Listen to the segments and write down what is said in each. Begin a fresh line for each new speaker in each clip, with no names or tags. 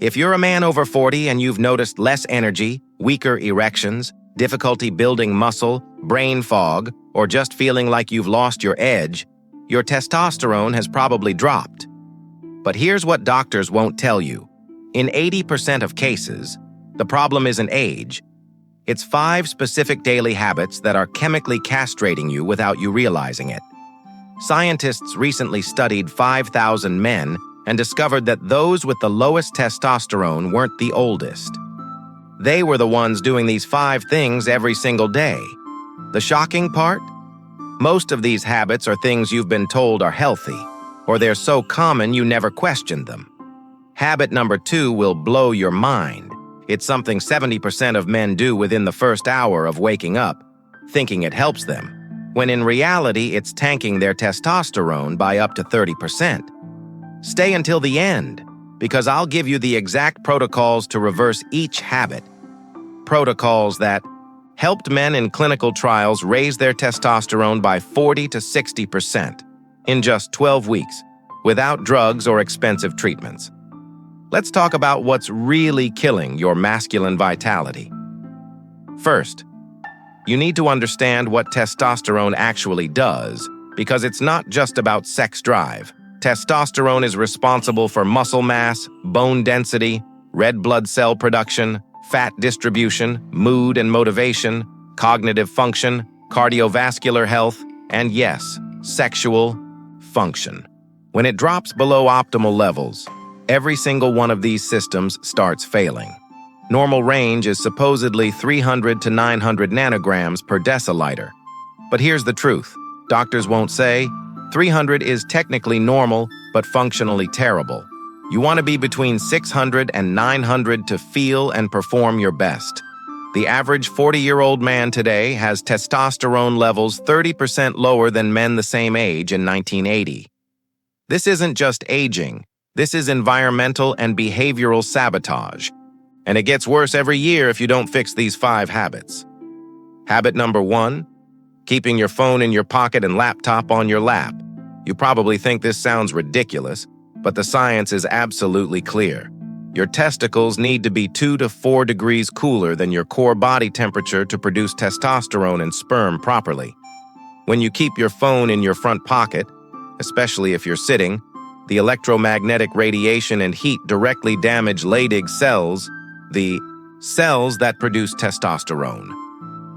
If you're a man over 40 and you've noticed less energy, weaker erections, difficulty building muscle, brain fog, or just feeling like you've lost your edge, your testosterone has probably dropped. But here's what doctors won't tell you. In 80% of cases, the problem isn't age. It's 5 specific daily habits that are chemically castrating you without you realizing it. Scientists recently studied 5,000 men and discovered that those with the lowest testosterone weren't the oldest. They were the ones doing these 5 things every single day. The shocking part? Most of these habits are things you've been told are healthy, or they're so common you never questioned them. Habit number 2 will blow your mind. It's something 70% of men do within the first hour of waking up, thinking it helps them, when in reality it's tanking their testosterone by up to 30%. Stay until the end, because I'll give you the exact protocols to reverse each habit. Protocols that helped men in clinical trials raise their testosterone by 40 to 60% in just 12 weeks, without drugs or expensive treatments. Let's talk about what's really killing your masculine vitality. First, you need to understand what testosterone actually does, because it's not just about sex drive. Testosterone is responsible for muscle mass, bone density, red blood cell production, fat distribution, mood and motivation, cognitive function, cardiovascular health, and yes, sexual function. When it drops below optimal levels, every single one of these systems starts failing. Normal range is supposedly 300 to 900 nanograms per deciliter. But here's the truth. Doctors won't say, 300 is technically normal, but functionally terrible. You want to be between 600 and 900 to feel and perform your best. The average 40-year-old man today has testosterone levels 30% lower than men the same age in 1980. This isn't just aging. This is environmental and behavioral sabotage. And it gets worse every year if you don't fix these 5 habits. Habit number 1, keeping your phone in your pocket and laptop on your lap. You probably think this sounds ridiculous, but the science is absolutely clear. Your testicles need to be 2 to 4 degrees cooler than your core body temperature to produce testosterone and sperm properly. When you keep your phone in your front pocket, especially if you're sitting, the electromagnetic radiation and heat directly damage Leydig cells, the cells that produce testosterone.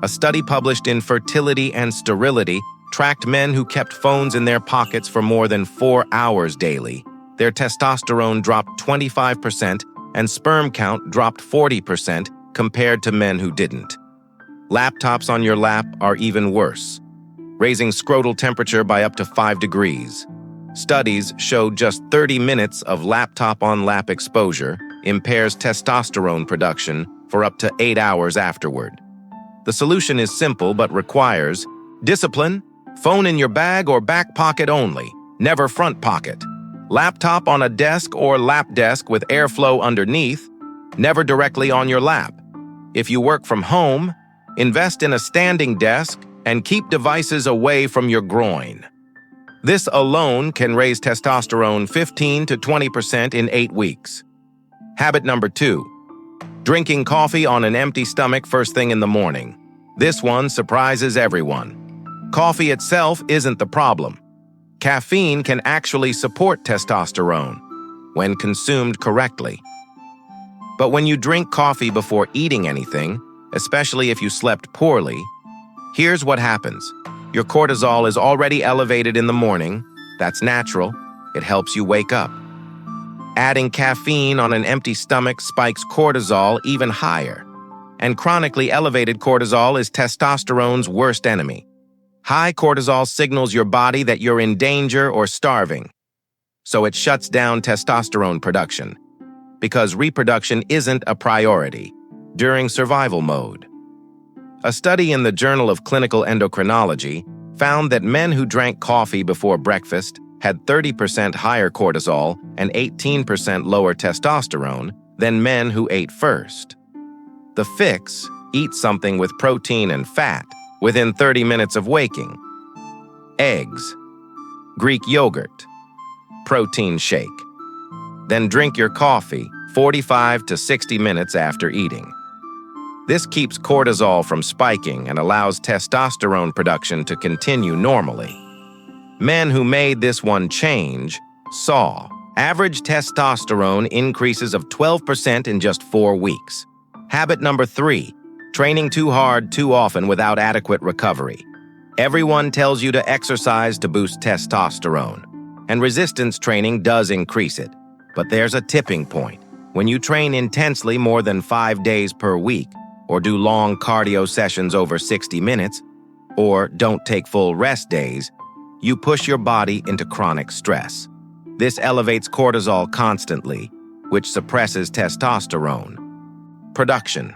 A study published in Fertility and Sterility tracked men who kept phones in their pockets for more than 4 hours daily. Their testosterone dropped 25% and sperm count dropped 40% compared to men who didn't. Laptops on your lap are even worse, raising scrotal temperature by up to 5 degrees. Studies showed just 30 minutes of laptop-on-lap exposure impairs testosterone production for up to 8 hours afterward. The solution is simple but requires discipline, phone in your bag or back pocket only, never front pocket. Laptop on a desk or lap desk with airflow underneath, never directly on your lap. If you work from home, invest in a standing desk and keep devices away from your groin. This alone can raise testosterone 15 to 20% in 8 weeks. Habit number 2, drinking coffee on an empty stomach first thing in the morning. This one surprises everyone. Coffee itself isn't the problem. Caffeine can actually support testosterone when consumed correctly. But when you drink coffee before eating anything, especially if you slept poorly, here's what happens. Your cortisol is already elevated in the morning. That's natural. It helps you wake up. Adding caffeine on an empty stomach spikes cortisol even higher. And chronically elevated cortisol is testosterone's worst enemy. High cortisol signals your body that you're in danger or starving. So it shuts down testosterone production, because reproduction isn't a priority during survival mode. A study in the Journal of Clinical Endocrinology found that men who drank coffee before breakfast had 30% higher cortisol and 18% lower testosterone than men who ate first. The fix: eat something with protein and fat within 30 minutes of waking. Eggs, Greek yogurt, protein shake. Then drink your coffee 45 to 60 minutes after eating. This keeps cortisol from spiking and allows testosterone production to continue normally. Men who made this one change saw average testosterone increases of 12% in just 4 weeks. Habit number 3, training too hard too often without adequate recovery. Everyone tells you to exercise to boost testosterone, and resistance training does increase it. But there's a tipping point. When you train intensely more than 5 days per week, or do long cardio sessions over 60 minutes, or don't take full rest days, you push your body into chronic stress. This elevates cortisol constantly, which suppresses testosterone production.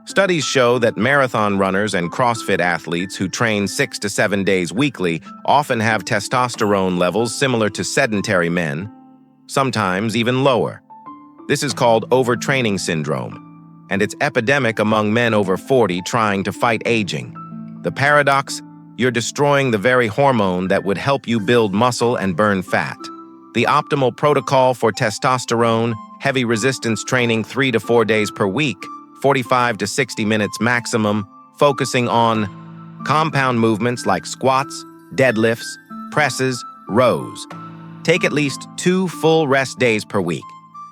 Studies show that marathon runners and CrossFit athletes who train 6 to 7 days weekly often have testosterone levels similar to sedentary men, sometimes even lower. This is called overtraining syndrome, and it's epidemic among men over 40 trying to fight aging. The paradox: you're destroying the very hormone that would help you build muscle and burn fat. The optimal protocol for testosterone, heavy resistance training 3 to 4 days per week, 45 to 60 minutes maximum, focusing on compound movements like squats, deadlifts, presses, rows. Take at least 2 full rest days per week.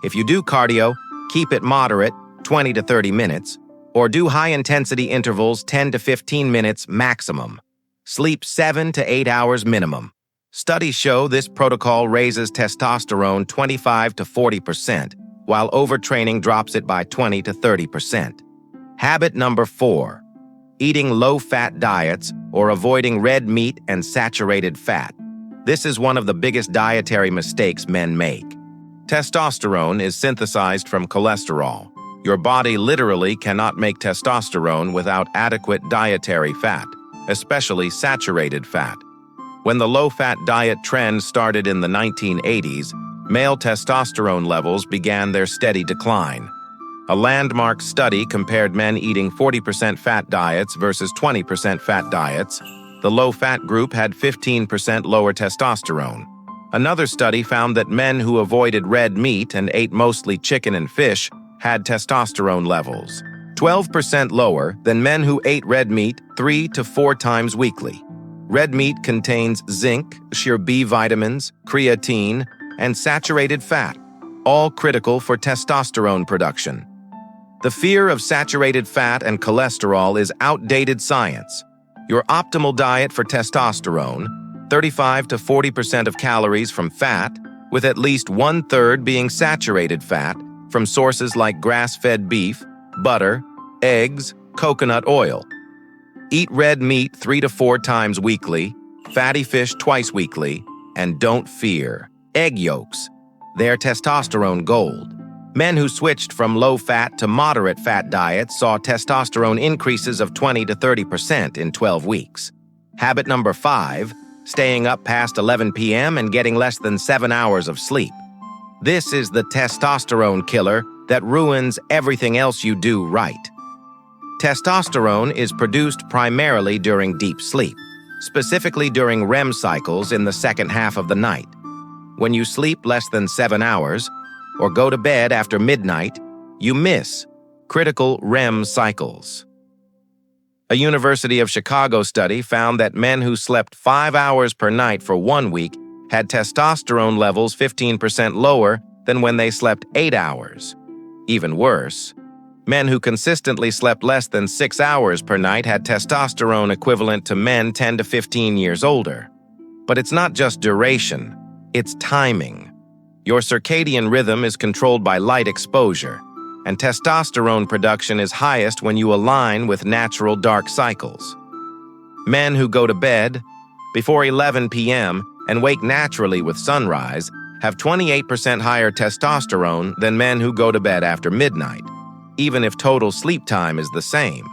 If you do cardio, keep it moderate, 20 to 30 minutes, or do high-intensity intervals 10 to 15 minutes maximum. Sleep 7 to 8 hours minimum. Studies show this protocol raises testosterone 25 to 40%, while overtraining drops it by 20 to 30%. Habit number 4, eating low-fat diets or avoiding red meat and saturated fat. This is one of the biggest dietary mistakes men make. Testosterone is synthesized from cholesterol. Your body literally cannot make testosterone without adequate dietary fat, especially saturated fat. When the low-fat diet trend started in the 1980s, male testosterone levels began their steady decline. A landmark study compared men eating 40% fat diets versus 20% fat diets. The low-fat group had 15% lower testosterone. Another study found that men who avoided red meat and ate mostly chicken and fish had testosterone levels 12% lower than men who ate red meat 3 to 4 times weekly. Red meat contains zinc, sheer B vitamins, creatine, and saturated fat, all critical for testosterone production. The fear of saturated fat and cholesterol is outdated science. Your optimal diet for testosterone: 35 to 40% of calories from fat, with at least 1/3 being saturated fat from sources like grass-fed beef, butter, eggs, coconut oil. Eat red meat 3 to 4 times weekly, fatty fish twice weekly, and don't fear egg yolks. They're testosterone gold. Men who switched from low-fat to moderate-fat diets saw testosterone increases of 20 to 30% in 12 weeks. Habit number 5, staying up past 11 p.m. and getting less than 7 hours of sleep. This is the testosterone killer that ruins everything else you do right. Testosterone is produced primarily during deep sleep, specifically during REM cycles in the second half of the night. When you sleep less than 7 hours, or go to bed after midnight, you miss critical REM cycles. A University of Chicago study found that men who slept 5 hours per night for 1 week had testosterone levels 15% lower than when they slept 8 hours. Even worse, men who consistently slept less than 6 hours per night had testosterone equivalent to men 10 to 15 years older. But it's not just duration, it's timing. Your circadian rhythm is controlled by light exposure, and testosterone production is highest when you align with natural dark cycles. Men who go to bed before 11 p.m. and wake naturally with sunrise have 28% higher testosterone than men who go to bed after midnight, even if total sleep time is the same.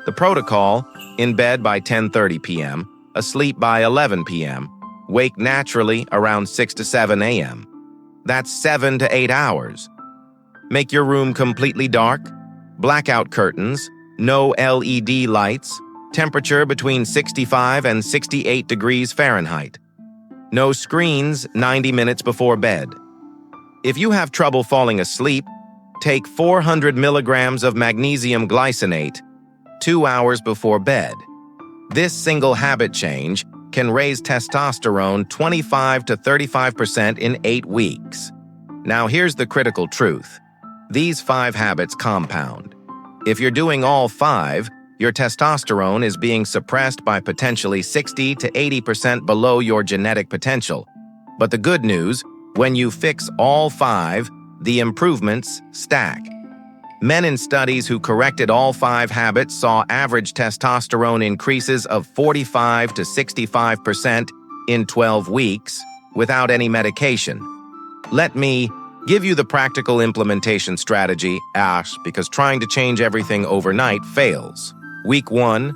The protocol: in bed by 10:30 p.m., asleep by 11 p.m., wake naturally around 6 to 7 a.m. That's 7 to 8 hours. Make your room completely dark, blackout curtains, no LED lights, temperature between 65 and 68 degrees Fahrenheit. No screens 90 minutes before bed. If you have trouble falling asleep, take 400 milligrams of magnesium glycinate 2 hours before bed. This single habit change can raise testosterone 25 to 35% in 8 weeks. Now here's the critical truth. These 5 habits compound. If you're doing all 5, your testosterone is being suppressed by potentially 60 to 80% below your genetic potential. But the good news, when you fix all 5, the improvements stack. Men in studies who corrected all 5 habits saw average testosterone increases of 45 to 65% in 12 weeks without any medication. Let me give you the practical implementation strategy, because trying to change everything overnight fails. Week 1,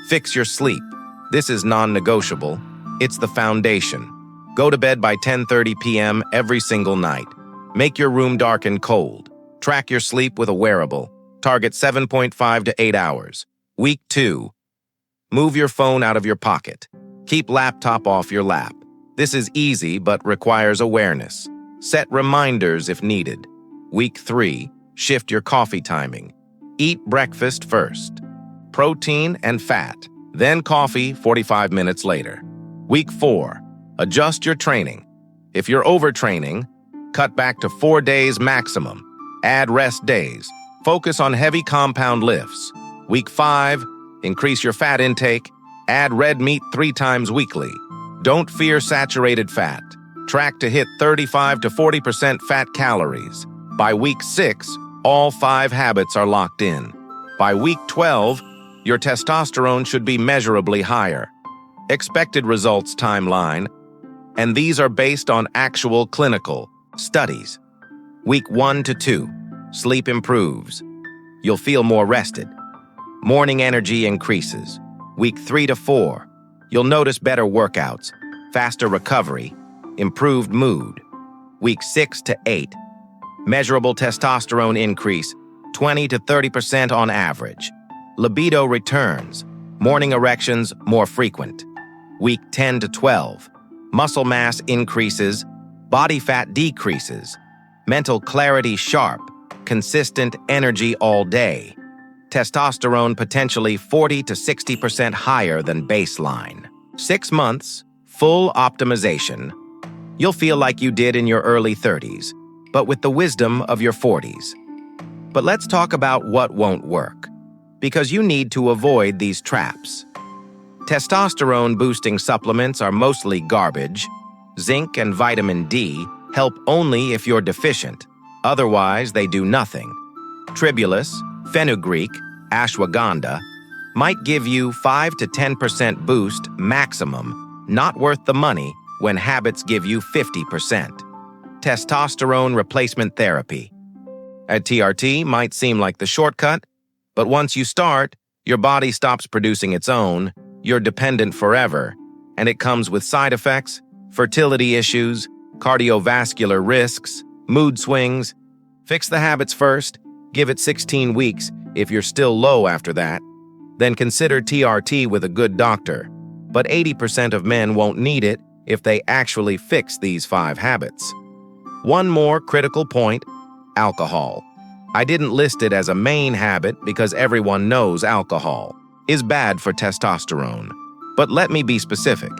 fix your sleep. This is non-negotiable. It's the foundation. Go to bed by 10:30 p.m. every single night. Make your room dark and cold. Track your sleep with a wearable. Target 7.5 to 8 hours. Week 2, move your phone out of your pocket. Keep laptop off your lap. This is easy but requires awareness. Set reminders if needed. Week 3, shift your coffee timing. Eat breakfast first. Protein and fat, then coffee 45 minutes later. Week 4, adjust your training. If you're overtraining, cut back to 4 days maximum. Add rest days. Focus on heavy compound lifts. Week 5, increase your fat intake. Add red meat 3 times weekly. Don't fear saturated fat. Track to hit 35 to 40% fat calories. By week 6, all 5 habits are locked in. By week 12, your testosterone should be measurably higher. Expected results timeline, and these are based on actual clinical studies. Week 1 to 2, sleep improves. You'll feel more rested. Morning energy increases. Week 3 to 4, you'll notice better workouts, faster recovery, improved mood. Week 6 to 8, measurable testosterone increase, 20 to 30% on average. Libido returns, morning erections more frequent. Week 10 to 12, muscle mass increases, body fat decreases, mental clarity sharp, consistent energy all day. Testosterone potentially 40 to 60% higher than baseline. 6 months, full optimization. You'll feel like you did in your early 30s, but with the wisdom of your 40s. But let's talk about what won't work, because you need to avoid these traps. Testosterone-boosting supplements are mostly garbage. Zinc and vitamin D help only if you're deficient. Otherwise, they do nothing. Tribulus, fenugreek, ashwagandha might give you 5 to 10% boost maximum, not worth the money when habits give you 50%. Testosterone replacement therapy. A TRT might seem like the shortcut, but once you start, your body stops producing its own, you're dependent forever, and it comes with side effects, fertility issues, cardiovascular risks, mood swings. Fix the habits first, give it 16 weeks if you're still low after that. Then consider TRT with a good doctor, but 80% of men won't need it if they actually fix these 5 habits. One more critical point, alcohol. I didn't list it as a main habit because everyone knows alcohol is bad for testosterone. But let me be specific.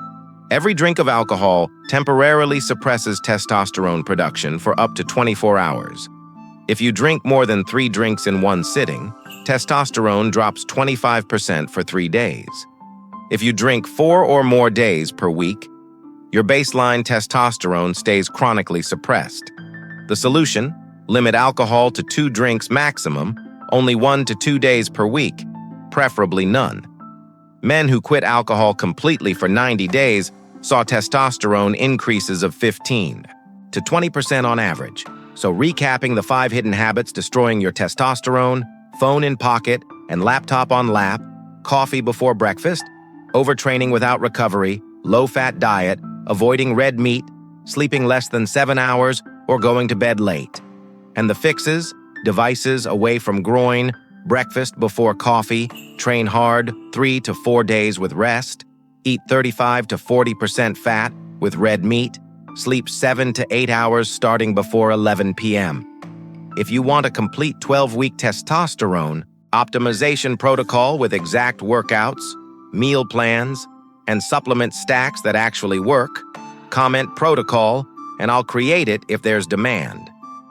Every drink of alcohol temporarily suppresses testosterone production for up to 24 hours. If you drink more than 3 drinks in one sitting, testosterone drops 25% for 3 days. If you drink 4 or more days per week, your baseline testosterone stays chronically suppressed. The solution? Limit alcohol to 2 drinks maximum, only 1 to 2 days per week, preferably none. Men who quit alcohol completely for 90 days saw testosterone increases of 15 to 20% on average. So recapping the 5 hidden habits destroying your testosterone: phone in pocket and laptop on lap, coffee before breakfast, overtraining without recovery, low-fat diet, avoiding red meat, sleeping less than 7 hours, or going to bed late. And the fixes: devices away from groin, breakfast before coffee, train hard 3 to 4 days with rest, eat 35 to 40% fat with red meat, Sleep 7 to 8 hours starting before 11 p.m. If you want a complete 12-week testosterone optimization protocol with exact workouts, meal plans, and supplement stacks that actually work, comment protocol, and I'll create it if there's demand.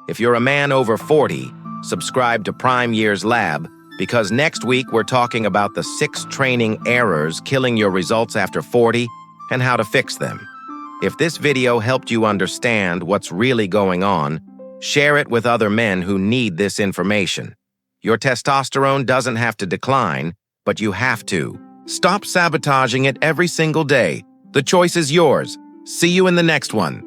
If you're a man over 40, subscribe to Prime Years Lab, because next week we're talking about the 6 training errors killing your results after 40 and how to fix them. If this video helped you understand what's really going on, share it with other men who need this information. Your testosterone doesn't have to decline, but you have to. Stop sabotaging it every single day. The choice is yours. See you in the next one.